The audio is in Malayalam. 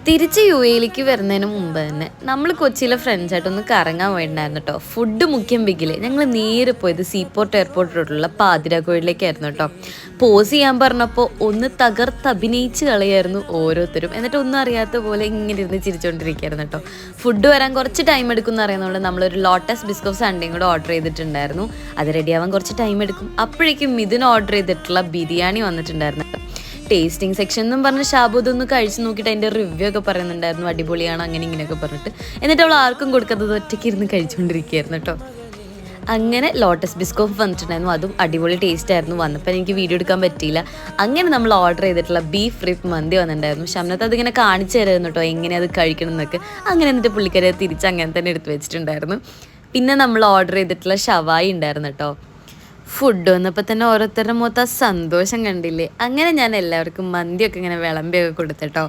തിരിച്ച് യു എയിലേക്ക് വരുന്നതിന് മുമ്പ് തന്നെ നമ്മൾ കൊച്ചിയിലെ ഫ്രണ്ട്സായിട്ടൊന്ന് കറങ്ങാൻ പോയിട്ടുണ്ടായിരുന്നു കേട്ടോ. ഫുഡ് മുഖ്യം ബിഗിൽ ഞങ്ങൾ നേരെ പോയത് സീപോർട്ട് എയർപോർട്ടിലോട്ടുള്ള പാതിരാക്കോയിലേക്കായിരുന്നു കേട്ടോ. പോസ് ചെയ്യാൻ പറഞ്ഞപ്പോൾ ഒന്ന് തകർത്ത് അഭിനയിച്ച് കളയായിരുന്നു ഓരോരുത്തരും. എന്നിട്ട് ഒന്നും അറിയാത്ത പോലെ ഇങ്ങനെ ഇരുന്ന് ചിരിച്ചുകൊണ്ടിരിക്കുകയായിരുന്നു കേട്ടോ. ഫുഡ് വരാൻ കുറച്ച് ടൈം എടുക്കുമെന്ന് അറിയുന്നതുകൊണ്ട് നമ്മളൊരു ലോട്ടസ് ബിസ്ക്കോ സൺഡേയും കൂടെ ഓർഡർ ചെയ്തിട്ടുണ്ടായിരുന്നു. അത് റെഡിയാവാൻ കുറച്ച് ടൈം എടുക്കും. അപ്പോഴേക്കും ഇതിന് ഓർഡർ ചെയ്തിട്ടുള്ള ബിരിയാണി വന്നിട്ടുണ്ടായിരുന്നു. ടേസ്റ്റിംഗ് സെക്ഷൻ എന്നും പറഞ്ഞ് ഷാബു ഇതൊന്ന് കഴിച്ച് നോക്കിയിട്ട് അതിൻ്റെ റിവ്യൂ ഒക്കെ പറയുന്നുണ്ടായിരുന്നു. അടിപൊളിയാണ് അങ്ങനെ ഇങ്ങനെയൊക്കെ പറഞ്ഞിട്ട്. എന്നിട്ട് അവൾ ആർക്കും കൊടുക്കാത്തത് ഒറ്റയ്ക്ക് ഇരുന്ന് കഴിച്ചുകൊണ്ടിരിക്കുകയായിരുന്നു കേട്ടോ. അങ്ങനെ ലോട്ടസ് ബിസ്കോഫ് വന്നിട്ടുണ്ടായിരുന്നു. അതും അടിപൊളി ടേസ്റ്റ് ആയിരുന്നു. വന്നപ്പോൾ എനിക്ക് വീഡിയോ എടുക്കാൻ പറ്റിയില്ല. അങ്ങനെ നമ്മൾ ഓർഡർ ചെയ്തിട്ടുള്ള ബീഫ് റിപ്പ് മന്തി വന്നിട്ടുണ്ടായിരുന്നു. ഷംനത്ത് അതിങ്ങനെ കാണിച്ചു തരായിരുന്നു കേട്ടോ, എങ്ങനെ അത് കഴിക്കണം എന്നൊക്കെ. അങ്ങനെ എന്നിട്ട് പുള്ളിക്കാരെ തിരിച്ച് അങ്ങനെ തന്നെ എടുത്ത് വെച്ചിട്ടുണ്ടായിരുന്നു. പിന്നെ നമ്മൾ ഓർഡർ ചെയ്തിട്ടുള്ള ഷവായി ഉണ്ടായിരുന്നു കേട്ടോ. ഫുഡ് വന്നപ്പോൾ തന്നെ ഓരോരുത്തരുടെ മുഖത്ത് ആ സന്തോഷം കണ്ടില്ലേ. അങ്ങനെ ഞാൻ എല്ലാവർക്കും മന്തിയൊക്കെ ഇങ്ങനെ വിളമ്പിയൊക്കെ കൊടുത്തിട്ടോ.